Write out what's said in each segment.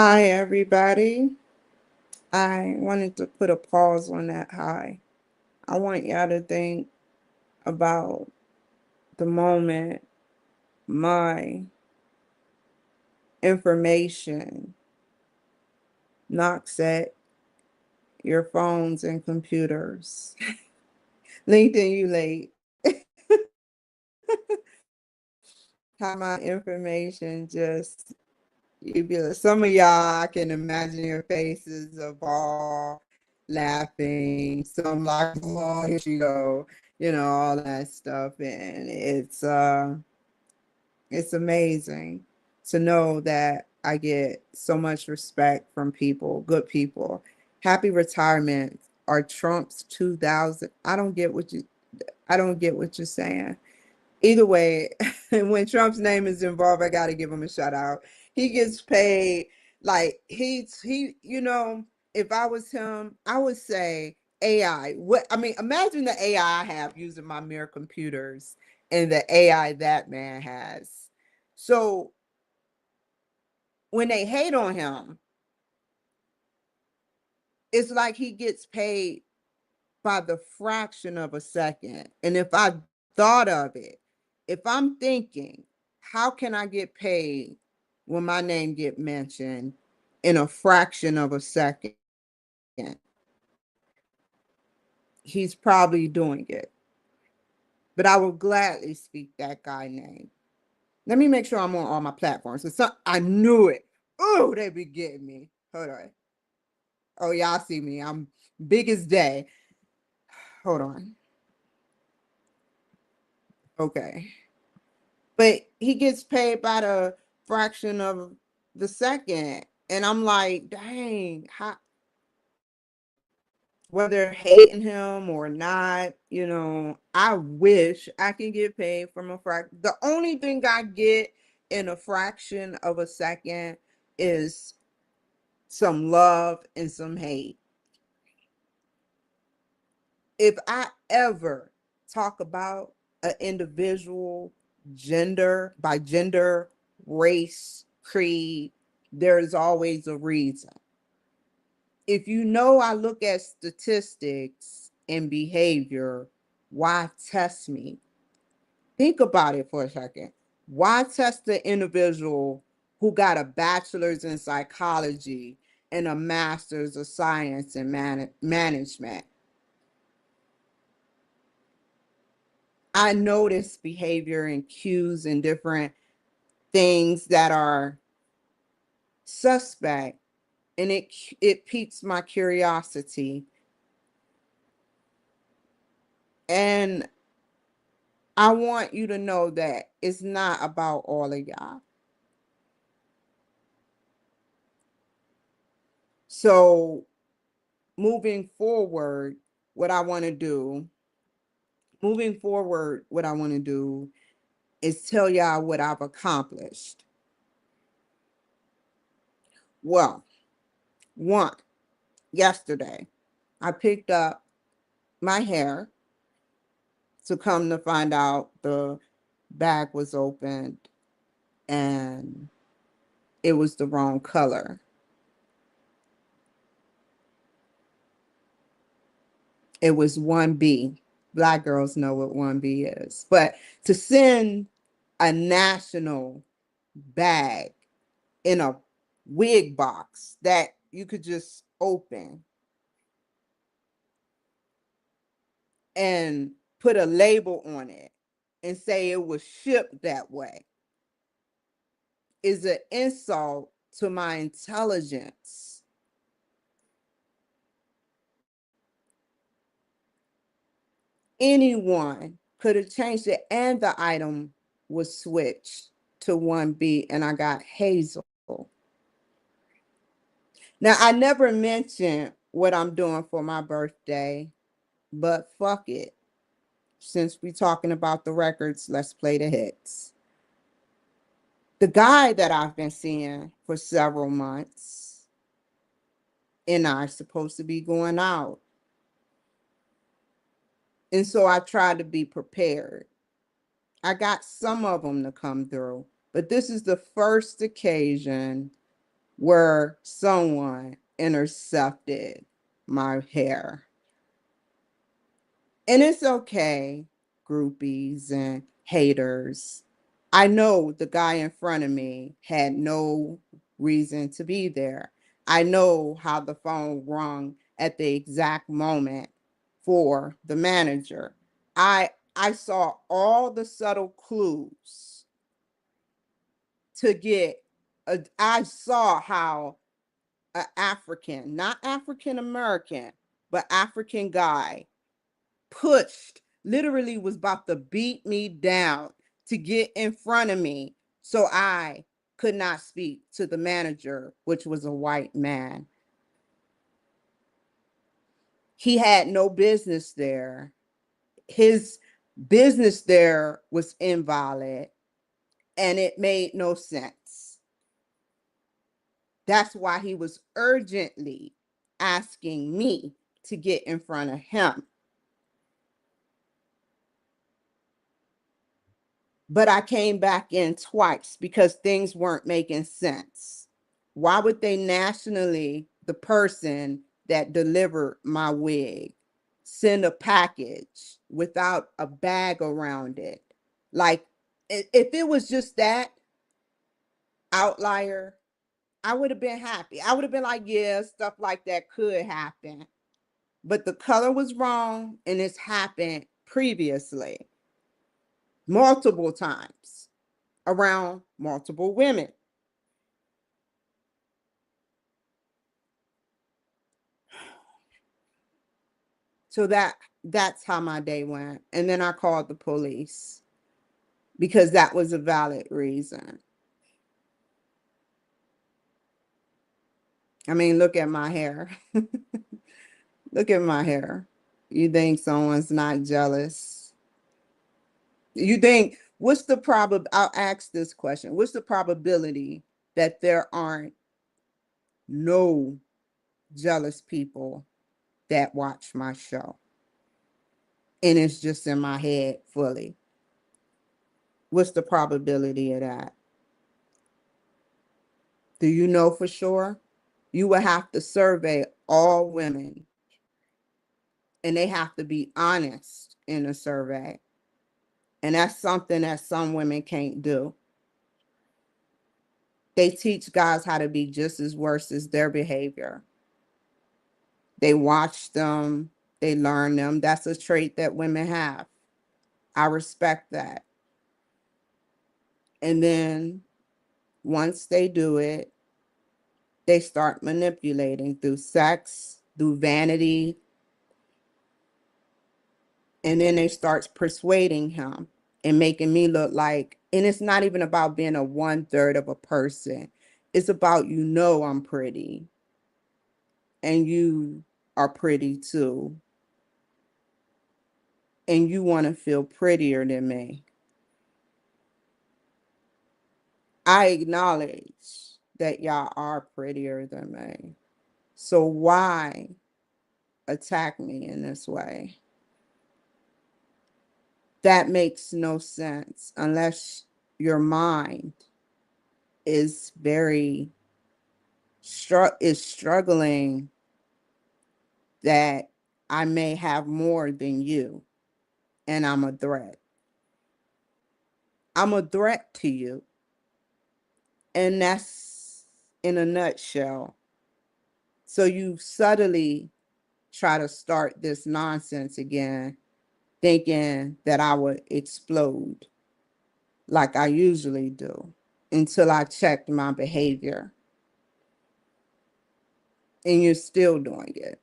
Hi, everybody. I wanted to put a pause on that hi. I want y'all to think about the moment my information knocks at your phones and computers. LinkedIn, you late. How my information just, you be like, some of y'all, I can imagine your faces of all laughing. Some like, oh, here she go, all that stuff. And it's amazing to know that I get so much respect from people, good people. Happy retirement or Trump's 2000. I don't get what you're saying. Either way, when Trump's name is involved, I got to give him a shout out. He gets paid like if I was him, I would say AI. Imagine the AI I have using my mere computers and the AI that man has. So when they hate on him, it's like he gets paid by the fraction of a second. And if I thought of it, if I'm thinking, how can I get paid when my name get mentioned in a fraction of a second? He's probably doing it. But I will gladly speak that guy's name. Let me make sure I'm on all my platforms. I knew it. Oh, they be getting me. Hold on. Oh, y'all see me. I'm big as day. Hold on. Okay. But he gets paid by the fraction of the second. And I'm like, dang, whether hating him or not, I wish I can get paid from a fraction. The only thing I get in a fraction of a second is some love and some hate. If I ever talk about an individual by gender, race, creed, there's always a reason. If I look at statistics and behavior, why test me? Think about it for a second. Why test the individual who got a bachelor's in psychology and a master's of science in management? I notice behavior and cues and different things that are suspect, and it piques my curiosity. And I want you to know that it's not about all of y'all. So moving forward, what I want to do, is tell y'all what I've accomplished. Well, yesterday, I picked up my hair. To come to find out, the bag was opened and it was the wrong color. It was 1B. Black girls know what 1B is. But to send a national bag in a wig box that you could just open and put a label on it and say it was shipped that way is an insult to my intelligence. Anyone could have changed it, and the item was switched to 1B, and I got Hazel. Now, I never mentioned what I'm doing for my birthday, but fuck it. Since we're talking about the records, let's play the hits. The guy that I've been seeing for several months and I supposed to be going out. And so I tried to be prepared. I got some of them to come through, but this is the first occasion where someone intercepted my hair. And it's okay, groupies and haters. I know the guy in front of me had no reason to be there. I know how the phone rung at the exact moment for the manager. I saw all the subtle clues to get I saw how an African, not African American, but African guy pushed, literally was about to beat me down to get in front of me so I could not speak to the manager, which was a white man. He had no business there. His business there was invalid, and it made no sense. That's why he was urgently asking me to get in front of him. But I came back in twice because things weren't making sense. Why would they nationally, the person that delivered my wig, send a package without a bag around it? Like, if it was just that outlier, I would have been happy. I would have been like, yeah, stuff like that could happen. But the color was wrong, and it's happened previously, multiple times, around multiple women. So that's how my day went. And then I called the police because that was a valid reason. I mean, look at my hair. Look at my hair. You think someone's not jealous? You think, what's the I'll ask this question. What's the probability that there aren't no jealous people that watch my show? And it's just in my head fully. What's the probability of that? Do you know for sure? You will have to survey all women, and they have to be honest in a survey. And that's something that some women can't do. They teach guys how to be just as worse as their behavior. They watch them, they learn them. That's a trait that women have. I respect that. And then once they do it, they start manipulating through sex, through vanity, and then they start persuading him and making me look like, and it's not even about being a 1/3 of a person. It's about, I'm pretty, and you are pretty too, and you want to feel prettier than me. I acknowledge that y'all are prettier than me. So why attack me in this way? That makes no sense unless your mind is very struggling that I may have more than you, and I'm a threat. I'm a threat to you. And that's in a nutshell. So you subtly try to start this nonsense again, thinking that I would explode like I usually do, until I checked my behavior. And you're still doing it.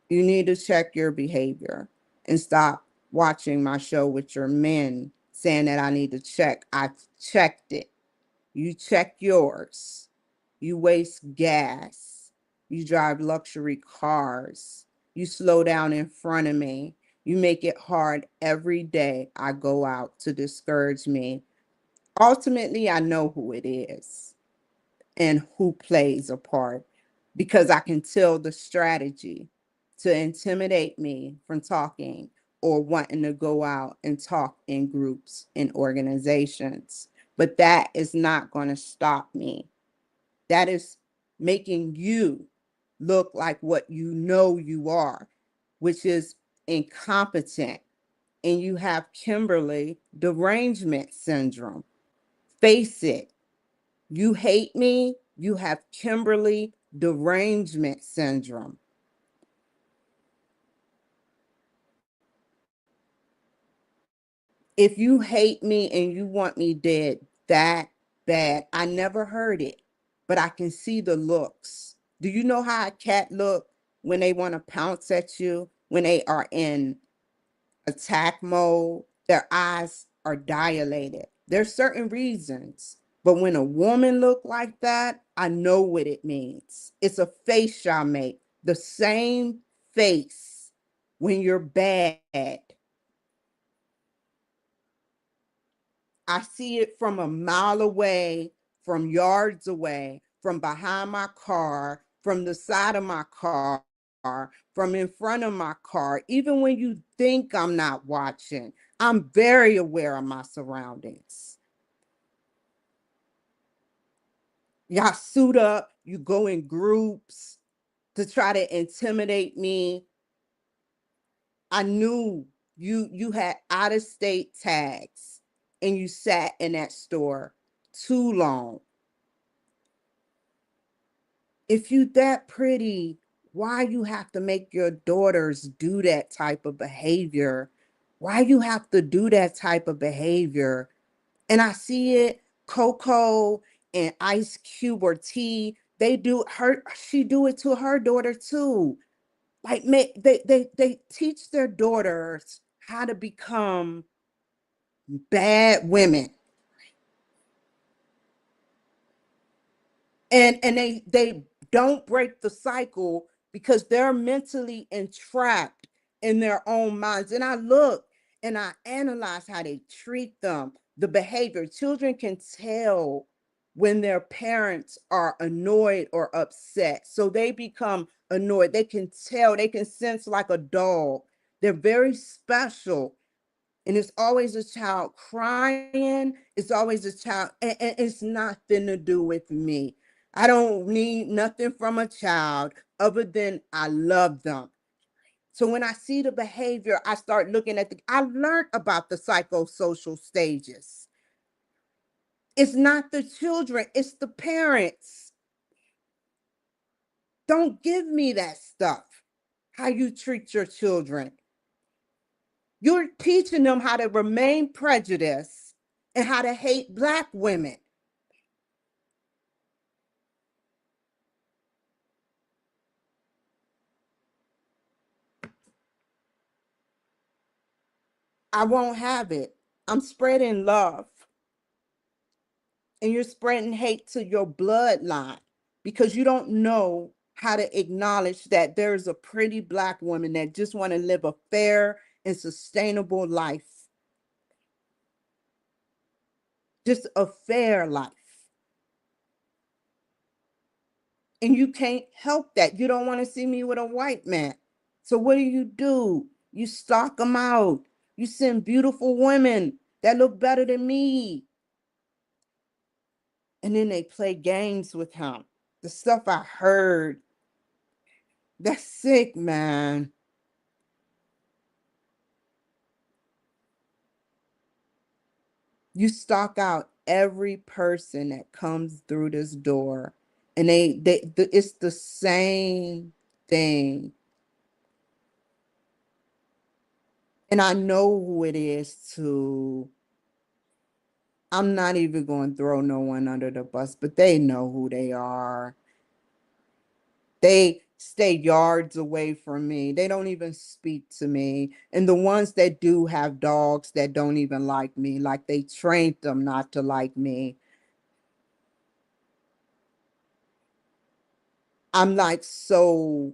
You need to check your behavior and stop watching my show with your men saying that I need to check. I checked it. You check yours. You waste gas. You drive luxury cars. You slow down in front of me. You make it hard every day I go out to discourage me. Ultimately, I know who it is and who plays a part, because I can tell the strategy to intimidate me from talking or wanting to go out and talk in groups and organizations. But that is not going to stop me That is making you look like what you know you are, which is incompetent. And you have Kimberly derangement syndrome. Face it. You hate me, you have Kimberly derangement syndrome. If you hate me and you want me dead that bad, I never heard it, but I can see the looks. Do you know how a cat look when they want to pounce at you, when they are in attack mode? Their eyes are dilated. There's certain reasons, but when a woman look like that, I know what it means. It's a face y'all make. The same face when you're bad. I see it from a mile away, from yards away, from behind my car, from the side of my car, from in front of my car. Even when you think I'm not watching, I'm very aware of my surroundings. Y'all suit up, you go in groups to try to intimidate me. I knew you had out of state tags and you sat in that store too long. If you that pretty, why you have to make your daughters do that type of behavior? Why you have to do that type of behavior? And I see it, Coco and Ice Cube or T, she do it to her daughter too. Like they teach their daughters how to become bad women. And they don't break the cycle because they're mentally entrapped in their own minds. And I look and I analyze how they treat them, the behavior. Children can tell when their parents are annoyed or upset, so they become annoyed. They can tell, they can sense like a dog. They're very special. And it's always a child crying. It's always a child, and it's nothing to do with me. I don't need nothing from a child other than I love them. So when I see the behavior, I start looking at I learned about the psychosocial stages. It's not the children, it's the parents. Don't give me that stuff, how you treat your children. You're teaching them how to remain prejudiced and how to hate Black women. I won't have it. I'm spreading love. And you're spreading hate to your bloodline because you don't know how to acknowledge that there's a pretty Black woman that just want to live a fair and sustainable life. Just a fair life. And you can't help that. You don't want to see me with a white man. So what do? You stalk them out. You send beautiful women that look better than me. And then they play games with him. The stuff I heard, that's sick, man. You stalk out every person that comes through this door, and it's the same thing. And I know who it is too. I'm not even going to throw no one under the bus, but they know who they are. They stay yards away from me. They don't even speak to me. And the ones that do have dogs that don't even like me, like they trained them not to like me. I'm like, so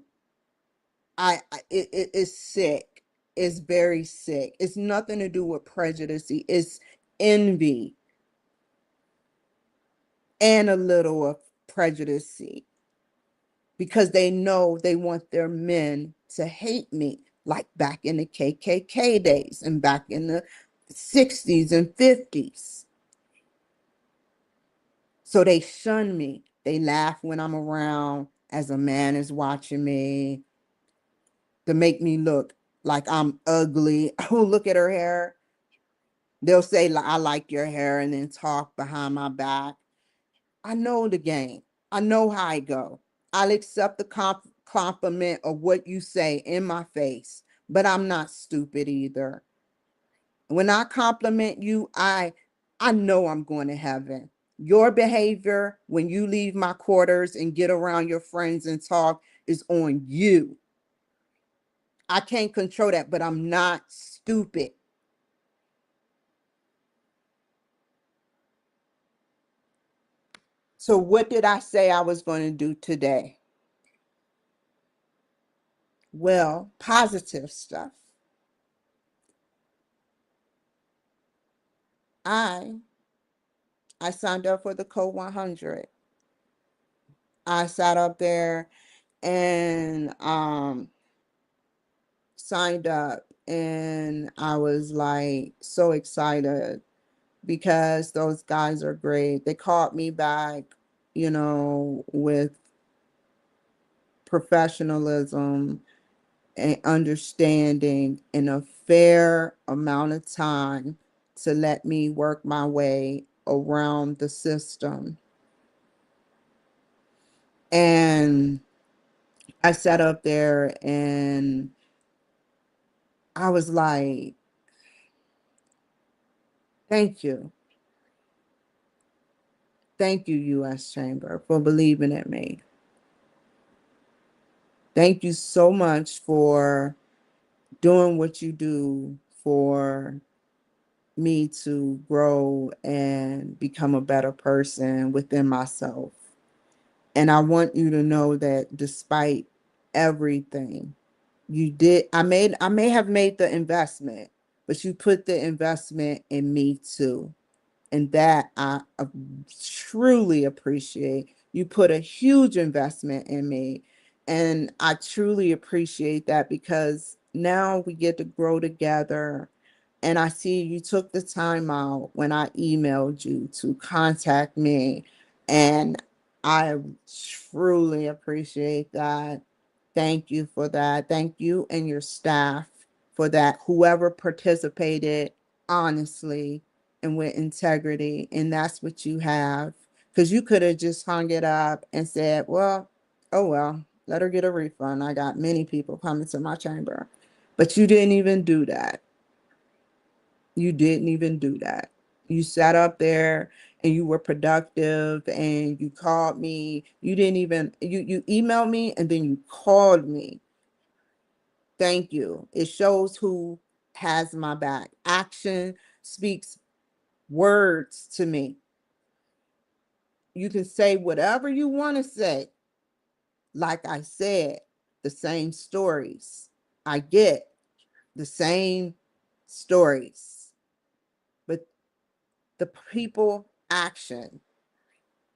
it's sick. It's very sick. It's nothing to do with prejudice. It's envy and a little of prejudice because they know they want their men to hate me, like back in the KKK days and back in the 60s and 50s. So they shun me. They laugh when I'm around as a man is watching me to make me look like I'm ugly. Oh, look at her hair. They'll say, I like your hair, and then talk behind my back. I know the game. I know how I go. I'll accept the compliment of what you say in my face, but I'm not stupid either. When I compliment you, I know I'm going to heaven. Your behavior when you leave my quarters and get around your friends and talk is on you. I can't control that, but I'm not stupid. So what did I say I was going to do today? Well, positive stuff. I signed up for the Code 100. I sat up there and signed up, and I was like so excited because those guys are great. They called me back, with professionalism and understanding in a fair amount of time to let me work my way around the system. And I sat up there and I was like, thank you. Thank you, U.S. Chamber, for believing in me. Thank you so much for doing what you do for me to grow and become a better person within myself. And I want you to know that despite everything you did, I may have made the investment, but you put the investment in me too. And that I truly appreciate. You put a huge investment in me. And I truly appreciate that because now we get to grow together. And I see you took the time out when I emailed you to contact me. And I truly appreciate that. Thank you for that. Thank you and your staff for that. Whoever participated honestly and with integrity. And that's what you have. Because you could have just hung it up and said, well, oh, well, let her get a refund. I got many people coming to my chamber. But you didn't even do that. You didn't even do that. You sat up there and you were productive and you called me. You didn't even, you emailed me and then you called me. Thank you. It shows who has my back. Action speaks words to me. You can say whatever you want to say. Like I said, the same stories. I get the same stories. But the people action,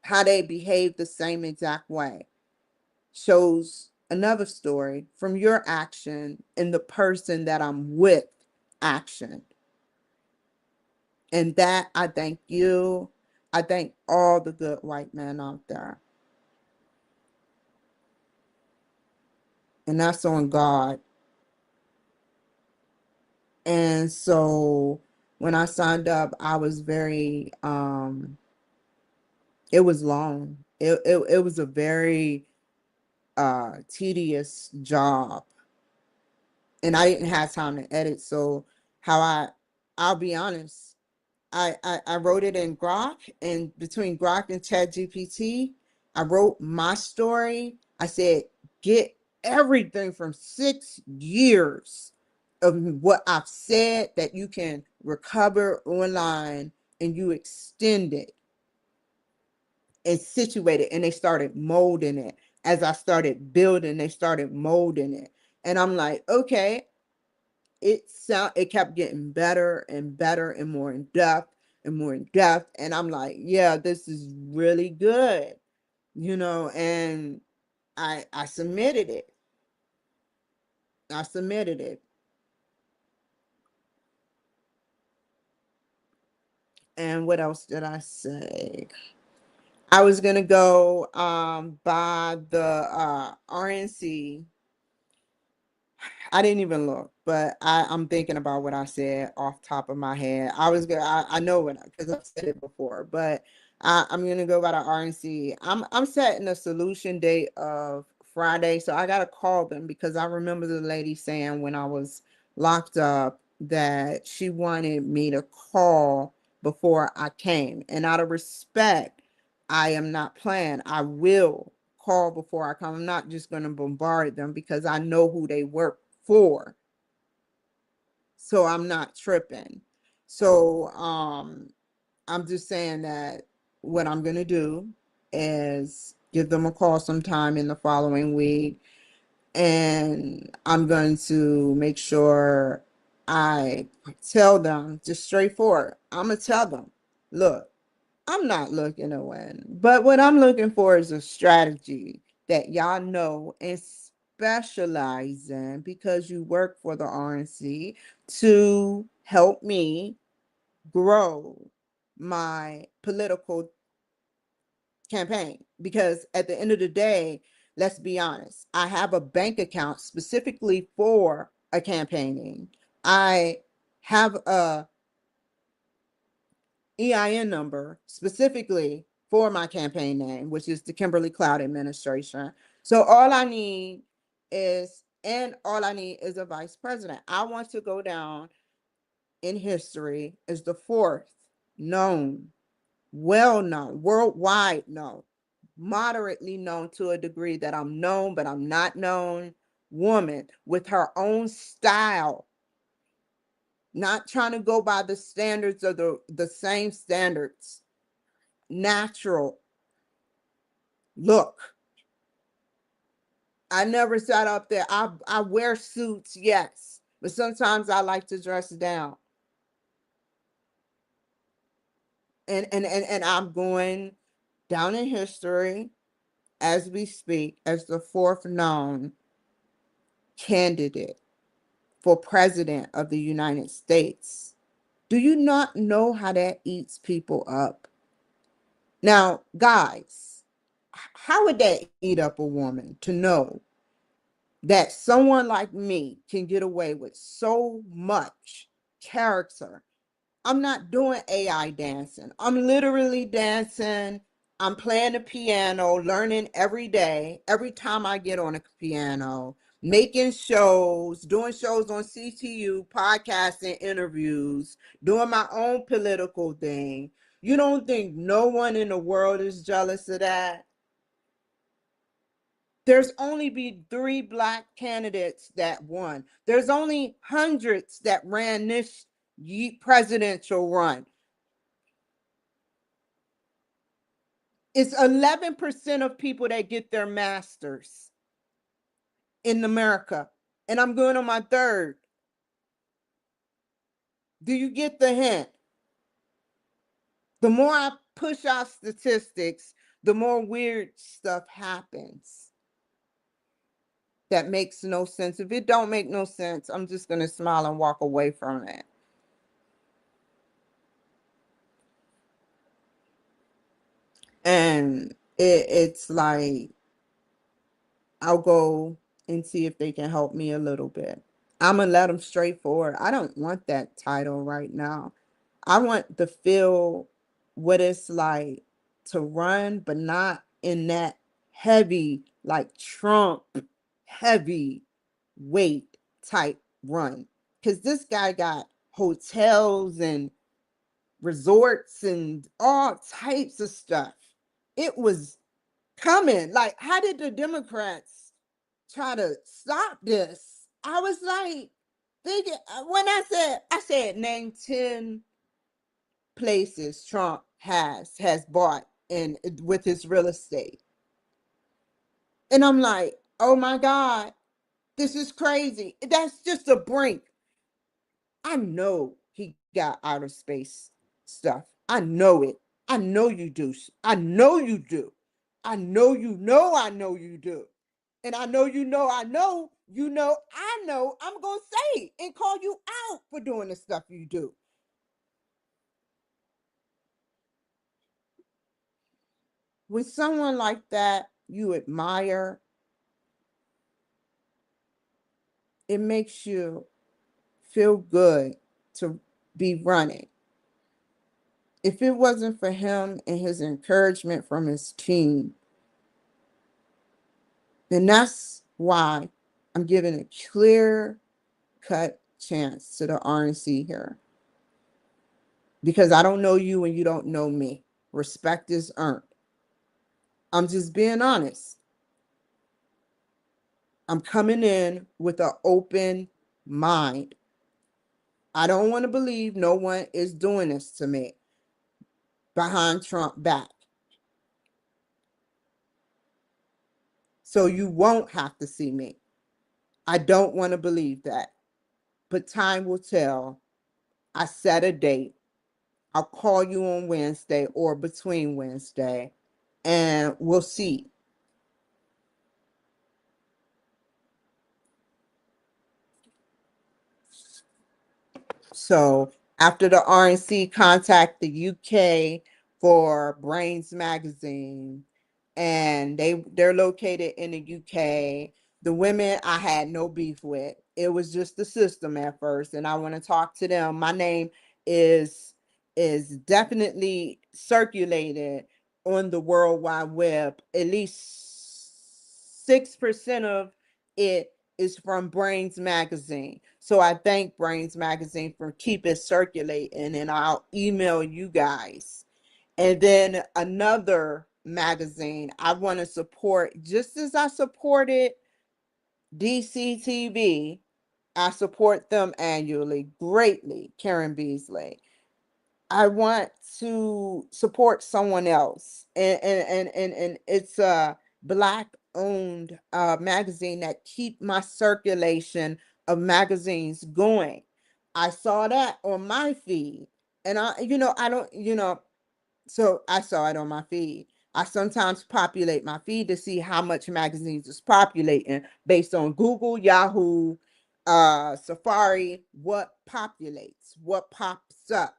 how they behave the same exact way, shows another story from your action and the person that I'm with action. And that I thank you. I thank all the good white men out there. And that's on God. And so when I signed up, I was very it was long. It was a very tedious job. And I didn't have time to edit. So I'll be honest, I wrote it in Grok, and between Grok and ChatGPT, I wrote my story. I said, get everything from 6 years of what I've said that you can recover online, and you extend it and situate it. And they started molding it. As I started building, they started molding it. And I'm like, okay, it kept getting better and better and more in depth and more in depth. And I'm like, yeah, this is really good, and I submitted it. I submitted it. And what else did I say? I was gonna go by the RNC. I didn't even look, but I'm thinking about what I said off top of my head. I know what, because I've said it before, but I'm gonna go by the RNC. I'm setting a solution date of Friday, so I gotta call them because I remember the lady saying when I was locked up that she wanted me to call before I came, and out of respect, I am not playing. I will call before I come. I'm not just going to bombard them because I know who they work for. So I'm not tripping. So I'm just saying that what I'm going to do is give them a call sometime in the following week, and I'm going to make sure I tell them just straightforward. I'm going to tell them, look, I'm not looking to win, but what I'm looking for is a strategy that y'all know and specialize in because you work for the RNC to help me grow my political campaign. Because at the end of the day, let's be honest, I have a bank account specifically for a campaigning. I have a EIN number specifically for my campaign name, which is the Kimberly Cloud Administration. So all I need is a vice president. I want to go down in history as the fourth known, well known, worldwide known, moderately known to a degree that I'm known, but I'm not known woman with her own style, not trying to go by the standards of the same standards. Natural look. I never sat up there. I wear suits, yes, but sometimes I like to dress down. And I'm going down in history as we speak as the fourth known candidate for president of the United States. Do you not know how that eats people up? Now, guys, how would that eat up a woman to know that someone like me can get away with so much character? I'm not doing AI dancing. I'm literally dancing. I'm playing the piano, learning every day, every time I get on a piano, making shows, doing shows on CTU, podcasting, interviews, doing my own political thing. You don't think no one in the world is jealous of that? There's only be 3 Black candidates that won. There's only hundreds that ran this presidential run. It's 11% of people that get their masters in America. And I'm going on my third. Do you get the hint? The more I push out statistics, the more weird stuff happens. That makes no sense. If it don't make no sense, I'm just going to smile and walk away from it. And it's like, I'll go and see if they can help me a little bit. I'm going to let them straightforward. I don't want that title right now. I want to feel what it's like to run, but not in that heavy, like Trump heavy weight type run. Because this guy got hotels and resorts and all types of stuff. It was coming. Like, how did the Democrats try to stop this? I was like, thinking, when I said name 10 places Trump has bought in with his real estate. And I'm like, oh my God, this is crazy. That's just a brink. I know he got outer space stuff. I know it. I know you do. I know you do. I know you know I know you do. And I know you know I know you know I know I'm going to say and call you out for doing the stuff you do. with someone like that you admire, it makes you feel good to be running. If it wasn't for him and his encouragement from his team, then that's why I'm giving a clear-cut chance to the RNC here. Because I don't know you and you don't know me. Respect is earned. I'm just being honest. I'm coming in with an open mind. I don't want to believe no one is doing this to me behind Trump's back. So you won't have to see me. I don't want to believe that. But time will tell. I set a date. I'll call you on Wednesday or between Wednesday, and we'll see. So after the RNC contact the UK for Brainz Magazine, and they're located in the UK. The women I had no beef with. It was just the system at first, and I want to talk to them. My name is definitely circulated on the World Wide Web. At least 6% of it is from Brainz Magazine. So I thank Brainz Magazine for keep it circulating, and I'll email you guys. And then another magazine I want to support, just as I supported DCTV, I support them annually greatly, Karen Beasley. I want to support someone else, and it's a Black owned magazine that keep my circulation of magazines going. I saw that on my feed, and I don't, so I saw it on my feed. I sometimes populate my feed to see how much magazines is populating based on Google, Yahoo, Safari, what populates, what pops up.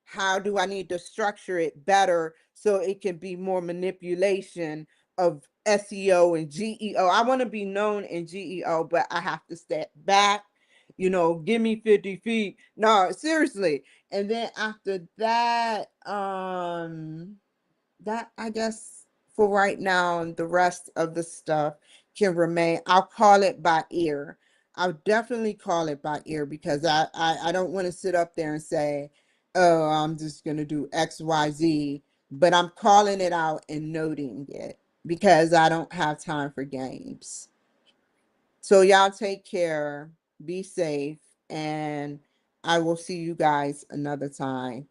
How do I need to structure it better so it can be more manipulation of SEO and GEO? I want to be known in GEO, but I have to step back, give me 50 feet. No, seriously. And then after that, that I guess for right now, the rest of the stuff can remain. I'll call it by ear. I'll definitely call it by ear because I don't want to sit up there and say, oh, I'm just going to do XYZ, but I'm calling it out and noting it because I don't have time for games. So y'all take care, be safe, and I will see you guys another time.